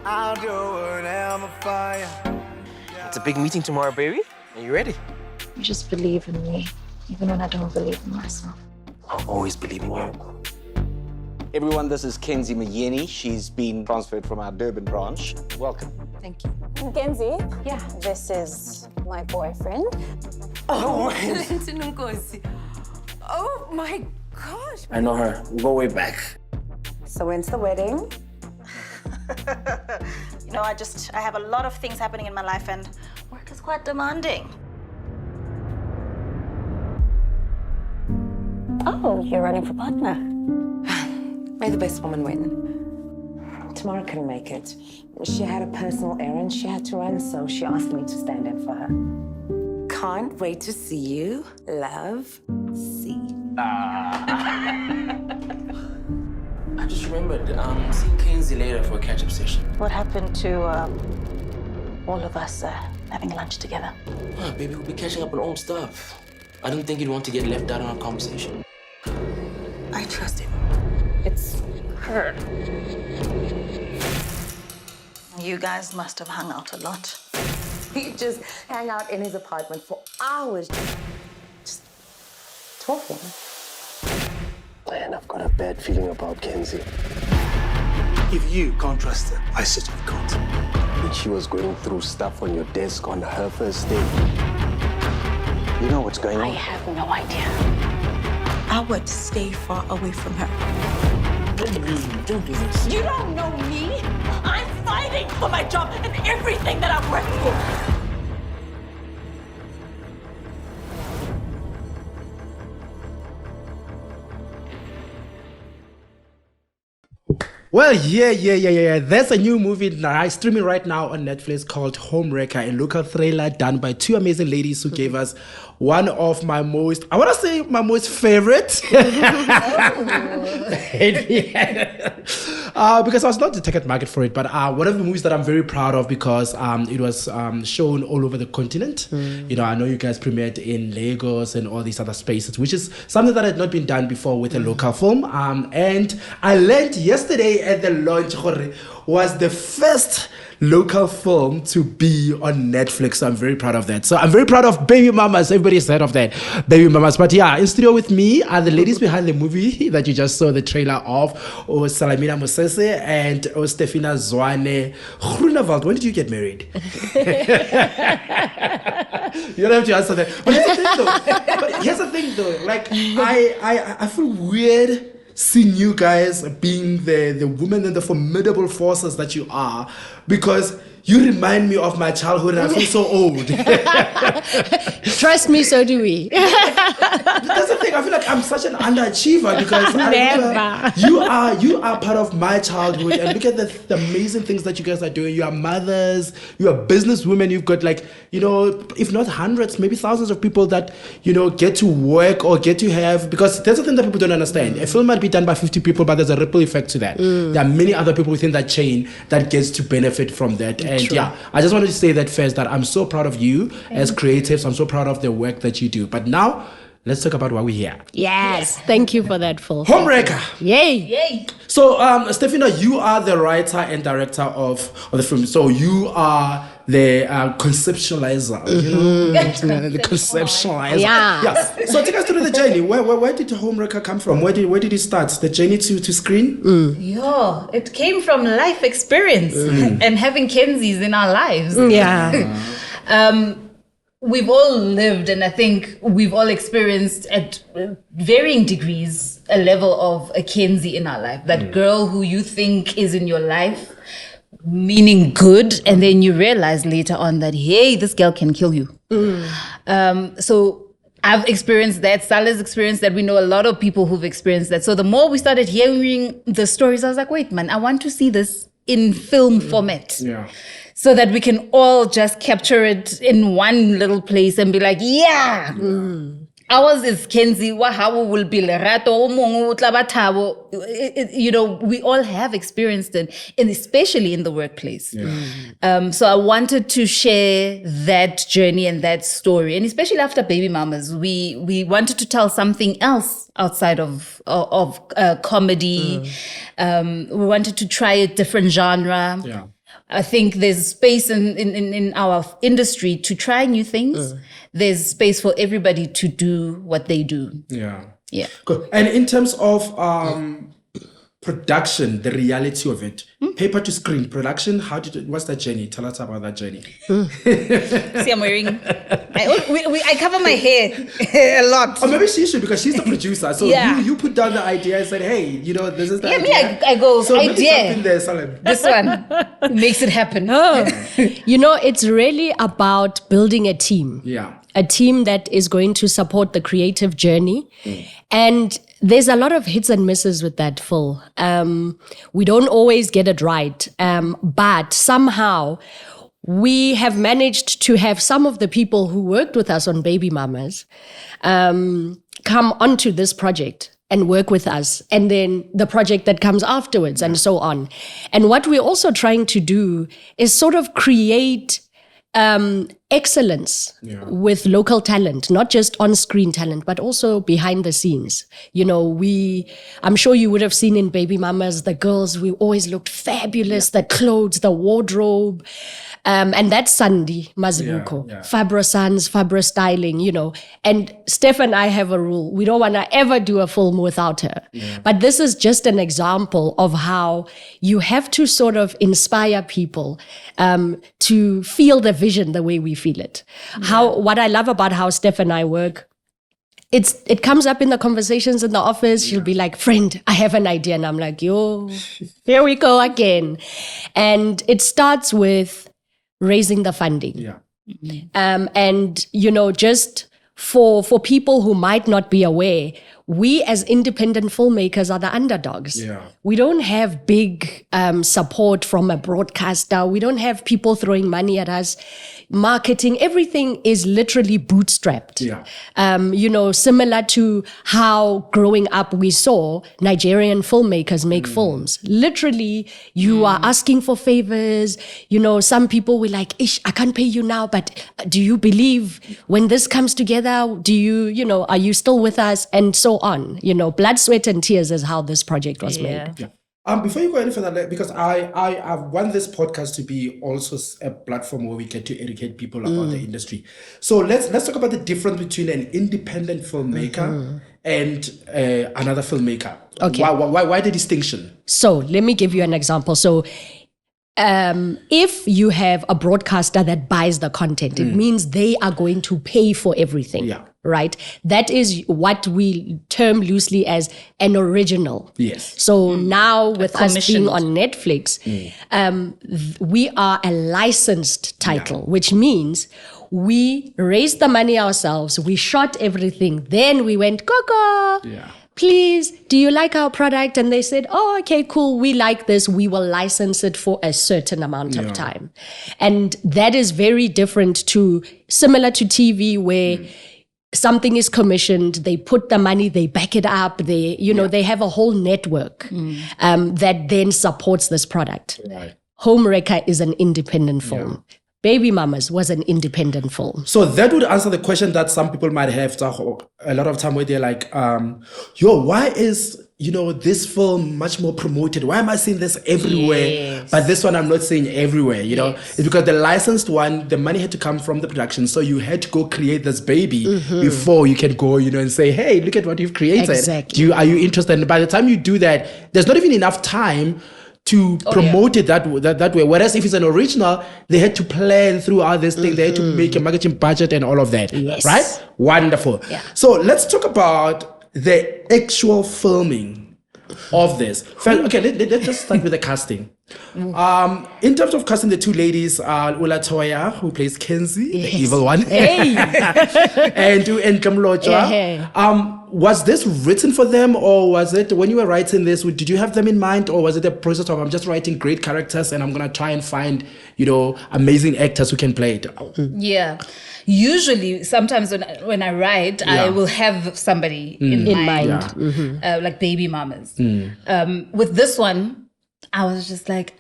I'll do whatever for you. It's a big meeting tomorrow, baby. Are you ready? You just believe in me, even when I don't believe in myself. I'll always believe in you. Everyone, this is Kenzie Mayeni. She's been transferred from our Durban branch. Welcome. Thank you. Kenzie? Yeah. This is my boyfriend. Oh, oh my gosh. I know her. We go way back. So when's the wedding? You know, I have a lot of things happening in my life and work is quite demanding. Oh, you're running for partner. May the best woman win. Tamara couldn't make it. She had a personal errand she had to run, so she asked me to stand in for her. Can't wait to see you. Love, C. I just remembered seeing Kenzie later for a catch-up session. What happened to all of us having lunch together? Oh, baby, we'll be catching up on old stuff. I didn't think you'd want to get left out in our conversation. I trust him. It's her. You guys must have hung out a lot. We just hang out in his apartment for hours, just talking. Man, I've got a bad feeling about Kenzie. If you can't trust her, I certainly can't. When she was going through stuff on your desk on her first day. You know what's going on? I have no idea. I would stay far away from her. Don't do this. You don't know me. I'm fighting for my job and everything that I've worked for. Well, yeah. There's a new movie streaming right now on Netflix called Homewrecker, a local thriller done by two amazing ladies who gave us one of my most, I want to say my most favorite. Because I was not the target market for it, but one of the movies that I'm very proud of because it was shown all over the continent. You know, I know you guys premiered in Lagos and all these other spaces, which is something that had not been done before with a local film. And I learned yesterday at the launch, was the first local film to be on Netflix. So I'm very proud of that. So I'm very proud of Baby Mamas. Everybody's heard of that, Baby Mamas. But yeah, in studio with me are the ladies behind the movie that you just saw the trailer of, Salamina, Mosese, and Stephina, Zwane. Groenewald, when did you get married? You don't have to answer that. But here's the thing though. Like, I feel weird seeing you guys being the women and the formidable forces that you are, because you remind me of my childhood and I feel so old. Trust me, so do we. That's the thing. I feel like I'm such an underachiever because you are part of my childhood, and look at the amazing things that you guys are doing. You are mothers, you are business women. You've got, like, you know, if not hundreds, maybe thousands of people that, you know, get to work or get to have, because there's a thing that people don't understand. A film might be done by 50 people, but there's a ripple effect to that. There are many other people within that chain that gets to benefit from that. And yeah, I just wanted to say that first, that I'm so proud of you as creatives. I'm so proud of the work that you do. But now, let's talk about why we're here. Yes, thank you for that, Phil. Homewrecker. Yay. So, Stephina, you are the writer and director of the film. So you are the conceptualizer, you know? The conceptualizer. Yeah. So take us through the journey. Where did Homewrecker come from? Where did it start? The journey to screen? Yo, it came from life experience and having Kenzies in our lives. Yeah. We've all lived, and I think we've all experienced at varying degrees a level of a Kenzie in our life. That girl who you think is in your life, meaning good, and then you realize later on that, hey, this girl can kill you. So I've experienced that. Salah's experienced that. We know a lot of people who've experienced that. So the more we started hearing the stories, I was like, wait, man, I want to see this in film format. Yeah. So that we can all just capture it in one little place and be like, yeah. Ours is Kenzie, Wahawu will be Lerato, Omongu, Tlabatabo. You know, we all have experienced it, and especially in the workplace. So I wanted to share that journey and that story, and especially after Baby Mamas, we wanted to tell something else outside of comedy. We wanted to try a different genre. I think there's space in our industry to try new things. There's space for everybody to do what they do. Yeah. Yeah. Cool. And in terms of production, the reality of it, paper to screen production, what's that journey? Tell us about that journey. See, I'm wearing. I cover my hair a lot. Or maybe she should, because she's the producer. So Yeah. you put down the idea and said, hey, this is the idea. Me, I go, so idea. Something there, Salam. This one makes it happen. It's really about building a team. Yeah. A team that is going to support the creative journey. And there's a lot of hits and misses with that, Phil. We don't always get it right. But somehow we have managed to have some of the people who worked with us on Baby Mamas come onto this project and work with us, and then the project that comes afterwards and so on. And what we're also trying to do is sort of create excellence with local talent, not just on-screen talent, but also behind the scenes. I'm sure you would have seen in Baby Mamas, the girls, we always looked fabulous, the clothes, the wardrobe. And that's Sandy Mazibuko, Fabra Sons, Fabra Styling, And Steph and I have a rule. We don't want to ever do a film without her. Yeah. But this is just an example of how you have to sort of inspire people to feel the vision the way we feel it. What I love about how Steph and I work, it comes up in the conversations in the office. She'll be like, friend, I have an idea. And I'm like, yo, here we go again. And it starts with raising the funding. Yeah. And, just for people who might not be aware, we as independent filmmakers are the underdogs. Yeah. We don't have big support from a broadcaster. We don't have people throwing money at us. Marketing, everything is literally bootstrapped. Yeah. Similar to how growing up we saw Nigerian filmmakers make films. Literally, you are asking for favors. Some people were like, Ish, I can't pay you now, but do you believe when this comes together, do you, are you still with us? And so on. Blood, sweat, and tears is how this project was made. Yeah. Before you go any further, because I want this podcast to be also a platform where we get to educate people about the industry. So let's talk about the difference between an independent filmmaker and another filmmaker. Okay. Why the distinction? So let me give you an example. So if you have a broadcaster that buys the content, it means they are going to pay for everything. Yeah. Right? That is what we term loosely as an original. Yes. So now with us being on Netflix, we are a licensed title, which means we raised the money ourselves, we shot everything, then we went, Coco, please, do you like our product? And they said, oh, okay, cool, we like this, we will license it for a certain amount of time. And that is very different similar to TV, where something is commissioned, they put the money, they back it up, they have a whole network that then supports this product. Right. Homewrecker is an independent film. Baby Mamas was an independent film. So that would answer the question that some people might have a lot of time, where they're like, why is this film much more promoted? Why am I seeing this everywhere? But this one I'm not seeing everywhere, It's because the licensed one, the money had to come from the production. So you had to go create this baby before you can go, and say, hey, look at what you've created. Exactly. Are you interested? And by the time you do that, there's not even enough time to promote it that way. Whereas if it's an original, they had to plan throughout this thing. They had to make a marketing budget and all of that. Yes. Right? Wonderful. Yeah. So let's talk about the actual filming of this. Okay, let's just start with the casting. In terms of casting the two ladies, Ula Toya, who plays Kenzie, the evil one, and Kamlocha. Was this written for them, or was it, when you were writing this, did you have them in mind, or was it a process of, I'm just writing great characters and I'm going to try and find, amazing actors who can play it? Yeah. Usually, sometimes when I write, I will have somebody in mind. Like Baby Mamas. With this one, I was just like,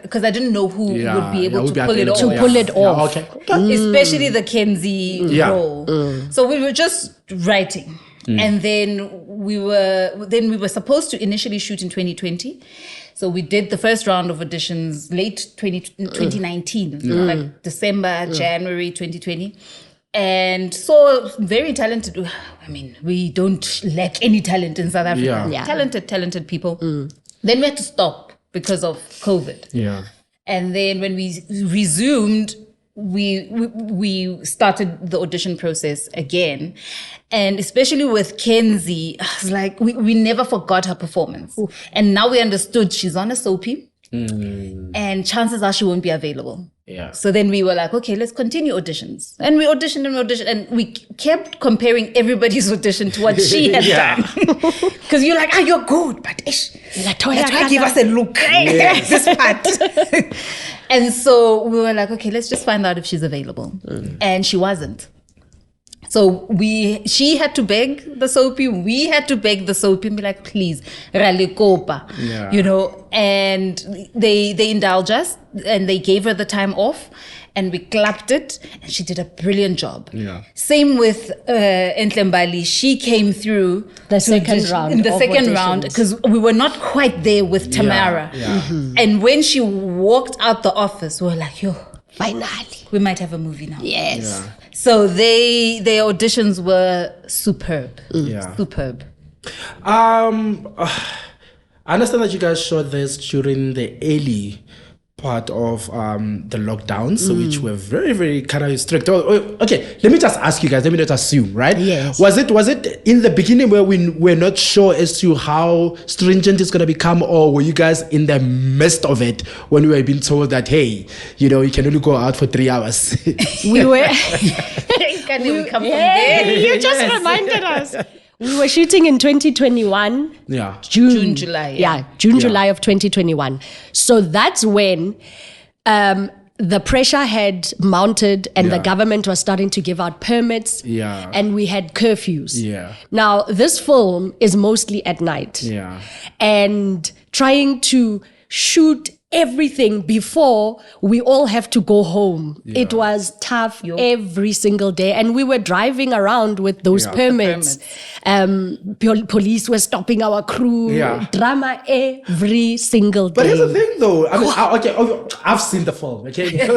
because I didn't know who would be able to pull it off. Pull it off. Especially the Kenzie role. So we were just writing. And then we were supposed to initially shoot in 2020. So we did the first round of auditions late 2019, like December, January 2020. And so very talented. I mean, we don't lack any talent in South Africa. Yeah. Talented people. Then we had to stop because of COVID. Yeah. And then when we resumed, we started the audition process again. And especially with Kenzie, I was like, we never forgot her performance. Oof. And now we understood she's on a soapy. And chances are she won't be available. Yeah. So then we were like, okay, let's continue auditions. And we auditioned. And we kept comparing everybody's audition to what she had done. Because you're like, you're good, but let's give us a look. This part. And so we were like, okay, let's just find out if she's available. And she wasn't. So she had to beg the soapy, we had to beg the soapy and be like, please, ralikopa, and they indulged us and they gave her the time off and we clapped it and she did a brilliant job. Yeah. Same with Ntlembali. She came through the second round. In the second round, because we were not quite there with Tamara. Yeah. And when she walked out the office, we were like, finally, we might have a movie now. Yes. Yeah. So their auditions were superb. Yeah. Superb. I understand that you guys shot this during the early part of the lockdowns, which were very, very kind of strict. Okay, let me just ask you guys, let me not assume, right? Yes. Was it in the beginning where we were not sure as to how stringent it's going to become, or were you guys in the midst of it when we were being told that, hey, you can only go out for 3 hours? We were... Can we come from there? You just reminded us. We were shooting in 2021. Yeah. June, July. Yeah, July of 2021. So that's when the pressure had mounted and the government was starting to give out permits. Yeah. And we had curfews. Yeah. Now, this film is mostly at night. Yeah. And trying to shoot everything before we all have to go home. Yeah. It was tough every single day. And we were driving around with those permits. Police were stopping our crew. Yeah. Drama every single day. But here's the thing, though. I mean, I've seen the film. Okay.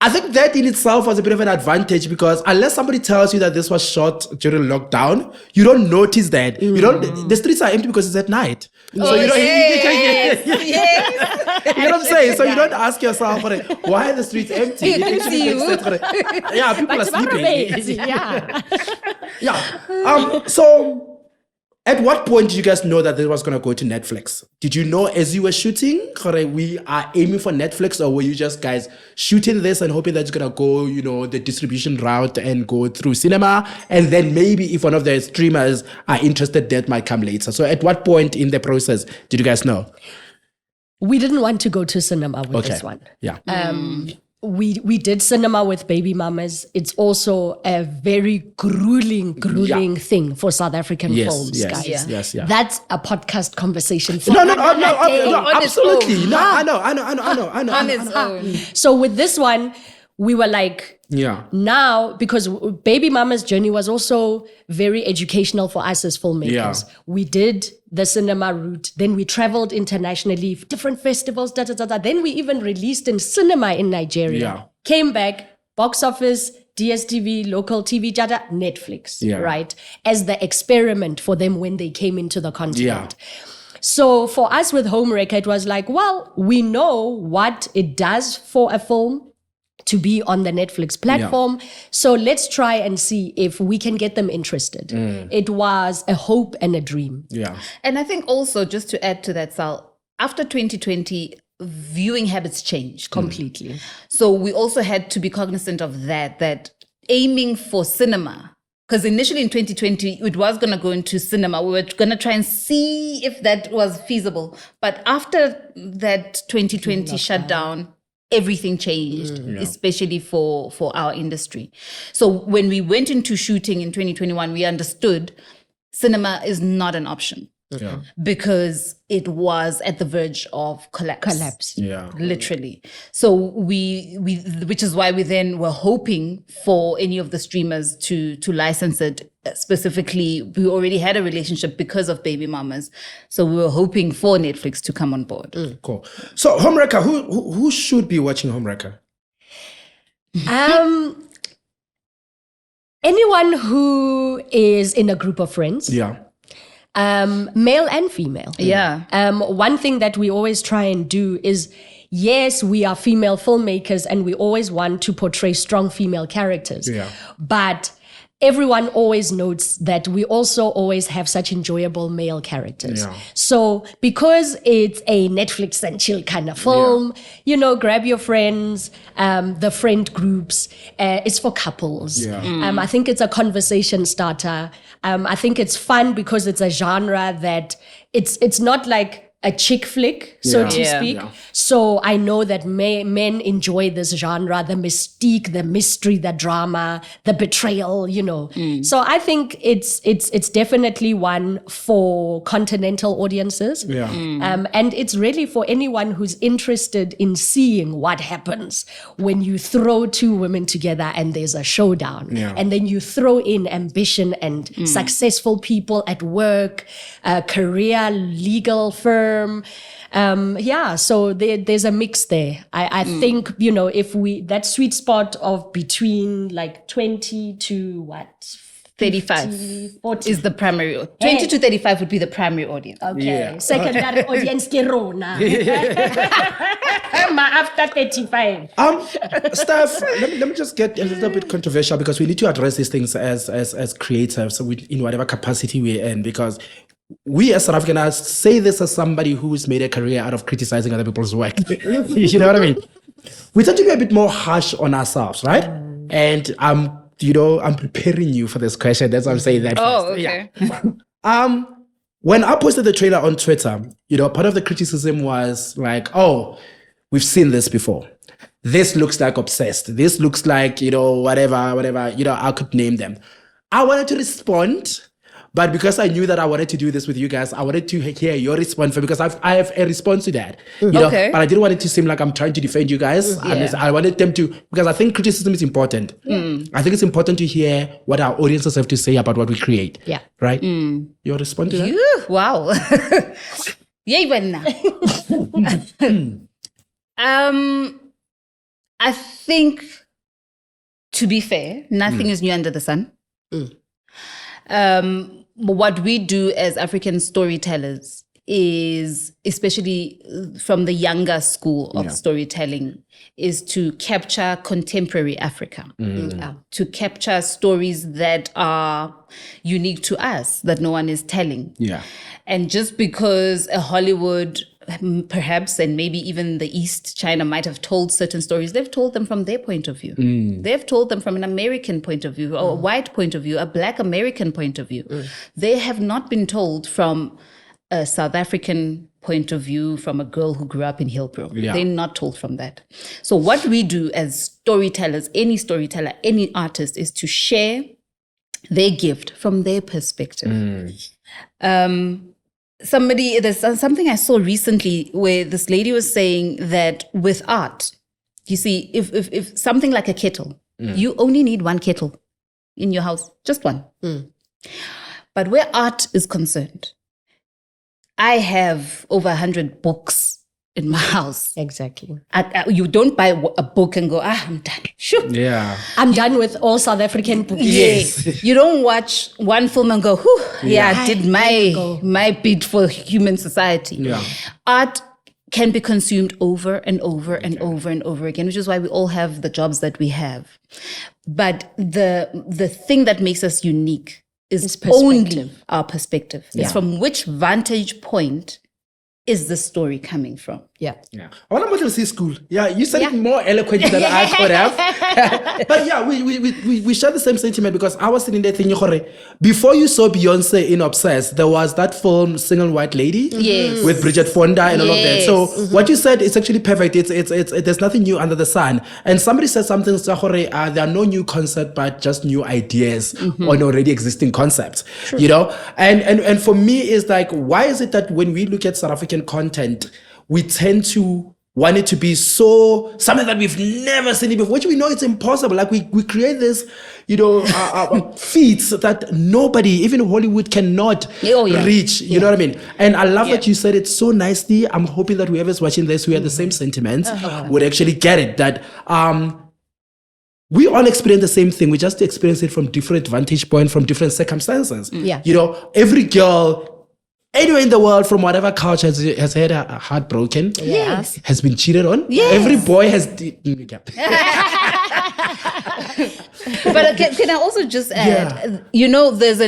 I think that in itself was a bit of an advantage because unless somebody tells you that this was shot during lockdown, you don't notice that. You don't. The streets are empty because it's at night. So you don't. Yes. You know what I'm saying? So you don't ask yourself, why are the streets empty? You can see you. Yeah, people are sleeping. Yeah. Yeah. So, at what point did you guys know that this was going to go to Netflix? Did you know as you were shooting, we are aiming for Netflix, or were you just guys shooting this and hoping that it's going to go, the distribution route and go through cinema? And then maybe if one of the streamers are interested, that might come later. So at what point in the process did you guys know? We didn't want to go to cinema with this one. Yeah. We did cinema with Baby Mamas. It's also a very grueling thing for South African films, guys. Yes. That's a podcast conversation. No, absolutely. No, I know. On its own. So with this one, we were like, yeah. Now, because Baby Mama's journey was also very educational for us as filmmakers. Yeah. We did the cinema route. Then we traveled internationally, different festivals, Then we even released in cinema in Nigeria. Yeah. Came back, box office, DSTV, local TV, Netflix, right? As the experiment for them when they came into the continent. Yeah. So for us with Homewrecker, it was like, well, we know what it does for a film to be on the Netflix platform. Yeah. So let's try and see if we can get them interested. It was a hope and a dream. Yeah. And I think also, just to add to that, Sal, after 2020, viewing habits changed completely. So we also had to be cognizant of that aiming for cinema, because initially in 2020, it was going to go into cinema. We were going to try and see if that was feasible. But after that 2020 shutdown, everything changed, especially for our industry. So when we went into shooting in 2021, we understood cinema is not an option. Yeah. because it was at the verge of collapse. Yeah. Literally. So we which is why we then were hoping for any of the streamers to license it. Specifically, we already had a relationship because of Baby Mamas. So we were hoping for Netflix to come on board. Cool. So Homewrecker, who should be watching Homewrecker? Anyone who is in a group of friends. Yeah. Male and female. Yeah. One thing that we always try and do is, yes, we are female filmmakers and we always want to portray strong female characters. Yeah. But everyone always notes that we also always have such enjoyable male characters. Yeah. So because it's a Netflix and chill kind of film, grab your friends, the friend groups. It's for couples. Yeah. I think it's a conversation starter. I think it's fun because it's a genre that it's not like a chick flick, so to speak. Yeah. So I know that men enjoy this genre, the mystique, the mystery, the drama, the betrayal, So I think it's definitely one for continental audiences. Yeah. And it's really for anyone who's interested in seeing what happens when you throw two women together and there's a showdown. Yeah. And then you throw in ambition and successful people at work, career, legal firm. So there's a mix there. I think, if that sweet spot of between like 20 to what? 35 40. is the primary. 20 to 35 would be the primary audience. Okay. Yeah. Secondary audience Kirona. After 35. Steph, let me just get a little bit controversial because we need to address these things as creatives in whatever capacity we're in, because we as South Africans say this as somebody who's made a career out of criticizing other people's work. You know what I mean? We tend to be a bit more harsh on ourselves, right? And I'm preparing you for this question. That's why I'm saying that. Oh, first. okay. Yeah. When I posted the trailer on Twitter, part of the criticism was like, oh, we've seen this before. This looks like Obsessed. This looks like, whatever, I could name them. I wanted to respond, but because I knew that I wanted to do this with you guys, I wanted to hear your response because I have a response to that. Okay. But I didn't want it to seem like I'm trying to defend you guys. Yeah. I wanted them to, because I think criticism is important. I think it's important to hear what our audiences have to say about what we create. Yeah. Right? Your response to that? Wow. Yay, Wenna. I think, to be fair, nothing is new under the sun. What we do as African storytellers is, especially from the younger school of storytelling, is to capture contemporary Africa, to capture stories that are unique to us, that no one is telling. Yeah. And just because a Hollywood, perhaps, and maybe even the East, China might have told certain stories, they've told them from their point of view. They've told them from an American point of view, or a white point of view, a Black American point of view. They have not been told from a South African point of view, from a girl who grew up in Hillbrook. Yeah. They're not told from that. So what we do as storytellers, any storyteller, any artist, is to share their gift from their perspective. There's something I saw recently where this lady was saying that with art, you see, if something like a kettle, you only need one kettle in your house, just one. But where art is concerned, I have over 100 books in my house. Exactly. You don't buy a book and go, I'm done. Sure. Yeah. I'm done with all South African books. Yes. You don't watch one film and go, whew, I did my bit for human society. Yeah. Art can be consumed over and over and over and over again, which is why we all have the jobs that we have. But the thing that makes us unique is only our perspective. It's from which vantage point is the story coming from. Yeah. Yeah. I want to model see school. Yeah, you said it more eloquently than I could have. But yeah, we share the same sentiment because I was sitting there thinking, before you saw Beyonce in Obsessed, there was that film Single White Lady with Bridget Fonda and all of that. So what you said is actually perfect. It's there's nothing new under the sun. And somebody said something, there are no new concepts, but just new ideas on already existing concepts. You know? And for me, it's like, why is it that when we look at South African content, we tend to want it to be so something that we've never seen it before, which we know it's impossible. Like we create this, feats that nobody, even Hollywood, cannot reach. You know what I mean? And I love that you said it so nicely. I'm hoping that whoever's watching this, who had the same sentiments, would actually get it. That we all experience the same thing. We just experience it from different vantage points, from different circumstances. Yeah. Every girl anywhere in the world, from whatever culture, has had a heart broken. Yes. Has been cheated on. Yes. Every boy has. But can I also just add, there's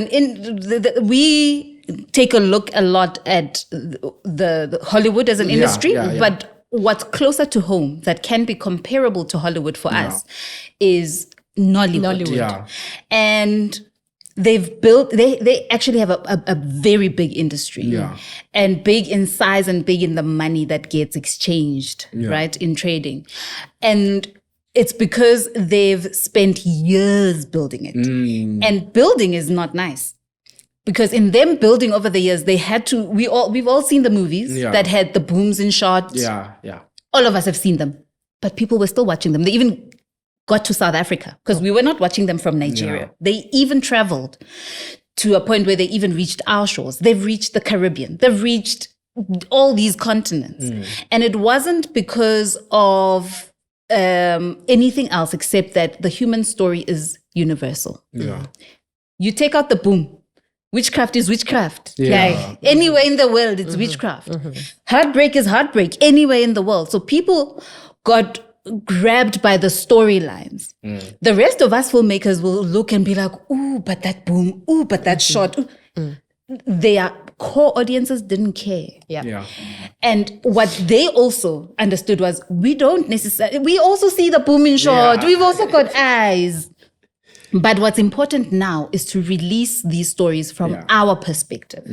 we take a look a lot at the Hollywood as an industry, but what's closer to home that can be comparable to Hollywood for us is Nollywood. Yeah. And they actually have a very big industry, and big in size and big in the money that gets exchanged, right, in trading. And it's because they've spent years building it. And building is not nice. Because in them building over the years, they had to, we've all seen the movies that had the booms in shot. Yeah. All of us have seen them. But people were still watching them. They even got to South Africa because we were not watching them from Nigeria. They even traveled to a point where they even reached our shores. They've reached the Caribbean. They've reached all these continents. And it wasn't because of anything else except that the human story is universal. Yeah. You take out the boom. Witchcraft is witchcraft. Yeah. Like anywhere in the world, it's witchcraft. Heartbreak is heartbreak anywhere in the world. So people got grabbed by the storylines. The rest of us filmmakers will look and be like, ooh, but that boom, ooh, but that shot. Their core audiences didn't care. Yeah. And what they also understood was we also see the booming shot. We've also got eyes. But what's important now is to release these stories from our perspective.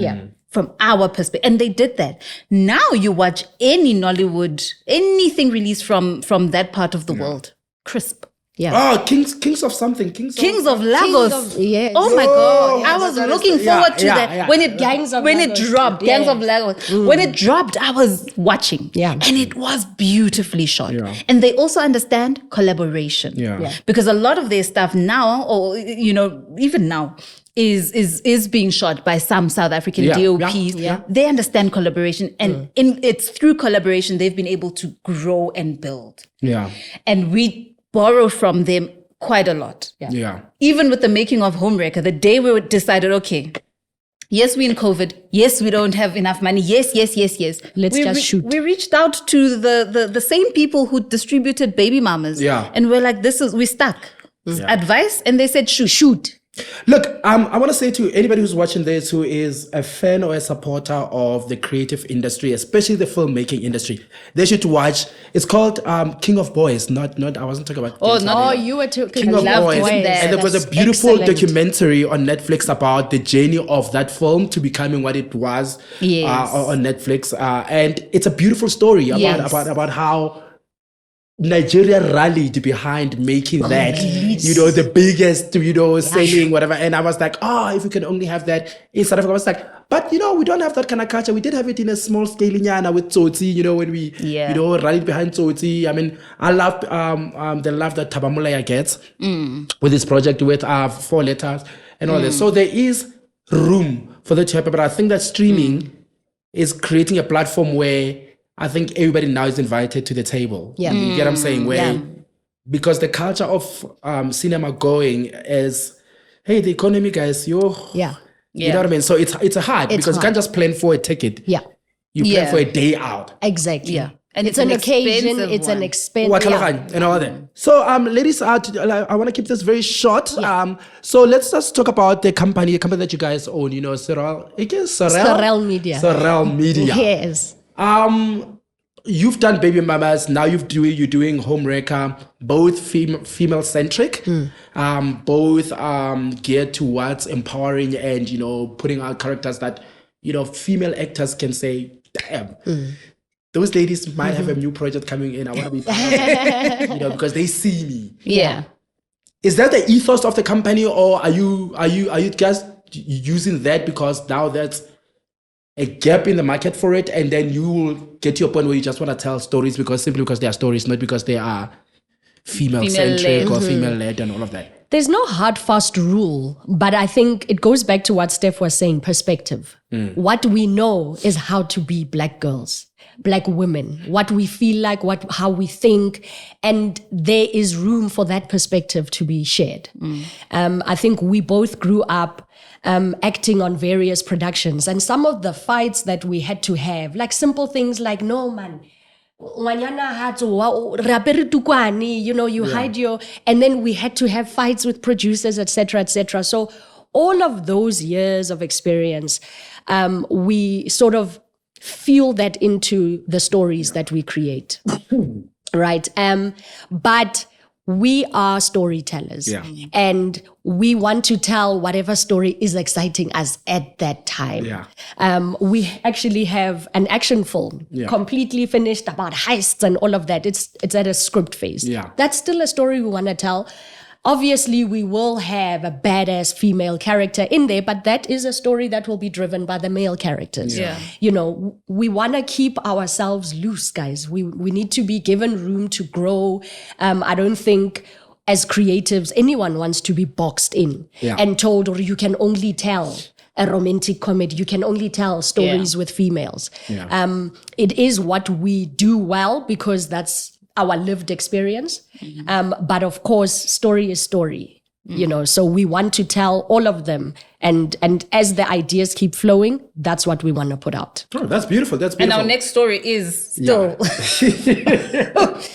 From our perspective. And they did that. Now you watch any Nollywood, anything released from that part of the world, crisp. Yeah. Oh, Kings of something. Kings of Lagos. Yes. Oh my God. I was looking forward to that. Yeah. When it Gangs of dropped, Gangs of Lagos. When it dropped, I was watching. Yeah. And it was beautifully shot. Yeah. And they also understand collaboration. Yeah. Because a lot of their stuff now, or even now, is being shot by some South African DOPs. They understand collaboration, and it's through collaboration they've been able to grow and build. Yeah. And we borrow from them quite a lot. Yeah. Even with the making of Homewrecker, the day we decided, okay, yes, we're in COVID. Yes, we don't have enough money. Yes. Let's just shoot. We reached out to the same people who distributed Baby Mamas. Yeah. And we're like, we're stuck. Advice, and they said, shoot. Look, I want to say to anybody who's watching this who is a fan or a supporter of the creative industry, especially the filmmaking industry, they should watch. It's called King of Boys. Not. I wasn't talking about. You were talking King of Boys. And there was a beautiful excellent documentary on Netflix about the journey of that film to becoming what it was on Netflix. And it's a beautiful story about how Nigeria rallied behind making that, the biggest, selling, whatever. And I was like, if we can only have that in South Africa. I was like, but we don't have that kind of culture. We did have it in a small scale in Yana with Tsotsi, when we, rallied behind Tsotsi. I mean, I love the love that Tabamulaya gets with this project with 4 letters and all this. So there is room for that to happen. But I think that streaming is creating a platform where I think everybody now is invited to the table. Yeah. You get what I'm saying? Because the culture of cinema going is, hey, the economy, guys, You know what I mean? So it's hard because you can't just plan for a ticket. Yeah. You plan for a day out. Exactly. Yeah. And it's an occasion. It's an expense. And all that. So, ladies, I want to keep this very short. So let's just talk about the company that you guys own. Sorrel Media. Sorrel Media. Sorrel Media. Yes. you've done Baby Mamas. Now you're doing Homewrecker. Both female centric. Both geared towards empowering and putting out characters that female actors can say, damn. Those ladies might have a new project coming in. I want to be part of it, because they see me. Yeah. Is that the ethos of the company, or are you guys using that because now that's a gap in the market for it, and then you will get to a point where you just want to tell stories simply because they are stories, not because they are female-centric or female-led and all of that? There's no hard, fast rule, but I think it goes back to what Steph was saying, perspective. What we know is how to be Black girls, Black women, what we feel like, how we think, and there is room for that perspective to be shared. I think we both grew up acting on various productions, and some of the fights that we had to have, like simple things like, no man, you hide your, and then we had to have fights with producers, etc., etc. So all of those years of experience, we sort of feel that into the stories that we create, right? But we are storytellers, and we want to tell whatever story is exciting us at that time. We actually have an action film completely finished about heists and all of that. It's at a script phase. That's still a story we want to tell. Obviously, we will have a badass female character in there, but that is a story that will be driven by the male characters. We want to keep ourselves loose, guys. We need to be given room to grow. I don't think as creatives, anyone wants to be boxed in and told, or you can only tell a romantic comedy. You can only tell stories with females. It is what we do well because that's our lived experience. But of course, story is story, so we want to tell all of them. And as the ideas keep flowing, that's what we want to put out. Oh, that's beautiful. That's beautiful. And our next story is still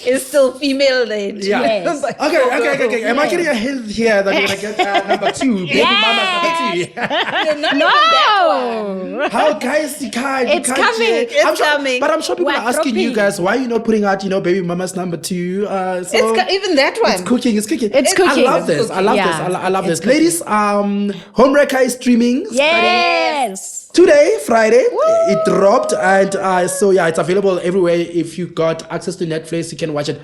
is still female led. Yes. Okay. Am I getting a hint here that you're going to get number 2? Baby Mama's number 2. No. How guys, you can't. It's coming. It's coming. But I'm sure people are asking you guys, why are you not putting out, Baby Mama's number 2? Even that one. It's cooking. It's cooking. I love this. Ladies, Homewrecker is streaming. Yes. Today, Friday, it dropped, and it's available everywhere. If you got access to Netflix, you can watch it.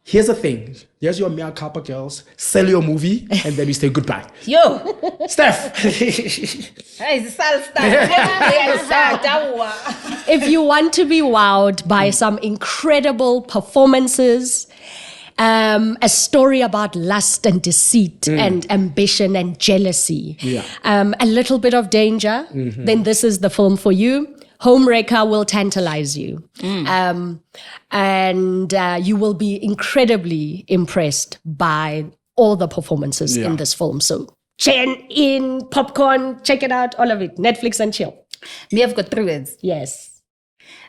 Here's the thing. Here's your Mea Kappa girls. Sell your movie, and then you say goodbye. Yo. Steph. If you want to be wowed by some incredible performances, a story about lust and deceit and ambition and jealousy, a little bit of danger, then this is the film for you. Homewrecker will tantalize you. And you will be incredibly impressed by all the performances in this film. So chain in, popcorn, check it out, all of it. Netflix and chill. Me, I've got 3 words. Yes.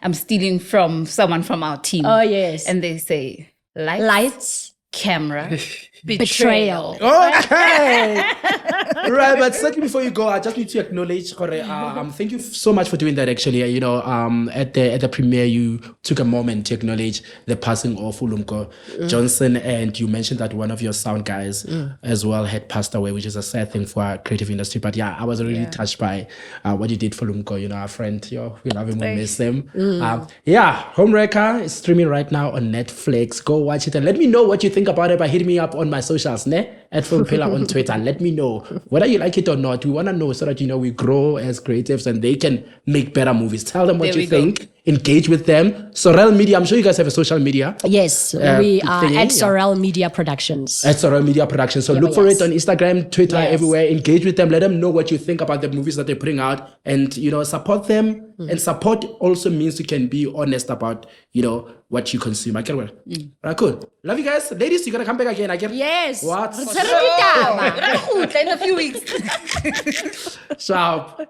I'm stealing from someone from our team. Oh, yes. And they say, lights, camera, betrayal. Okay. Right, but certainly before you go, I just need to acknowledge, thank you so much for doing that. Actually, at the premiere, you took a moment to acknowledge the passing of Ulumko Johnson, and you mentioned that one of your sound guys as well had passed away, which is a sad thing for our creative industry. But I was really touched by what you did for Ulumko. Our friend, we love him, we miss him. Homewrecker is streaming right now on Netflix. Go watch it and let me know what you think about it by hitting me up on my socials, at Filmpilla on Twitter. Let me know whether you like it or not. We want to know so that we grow as creatives and they can make better movies. Tell them what you think. Engage with them. Sorrel Media. I'm sure you guys have a social media. Yes, we are at Sorrel Media Productions. At Sorrel Media Productions. So look for it on Instagram, Twitter, everywhere. Engage with them. Let them know what you think about the movies that they're putting out, and support them. And support also means you can be honest about what you consume. I get well. Right, cool. Love you guys, ladies. You gotta come back again. I get yes. What? in a few weeks. Sharp.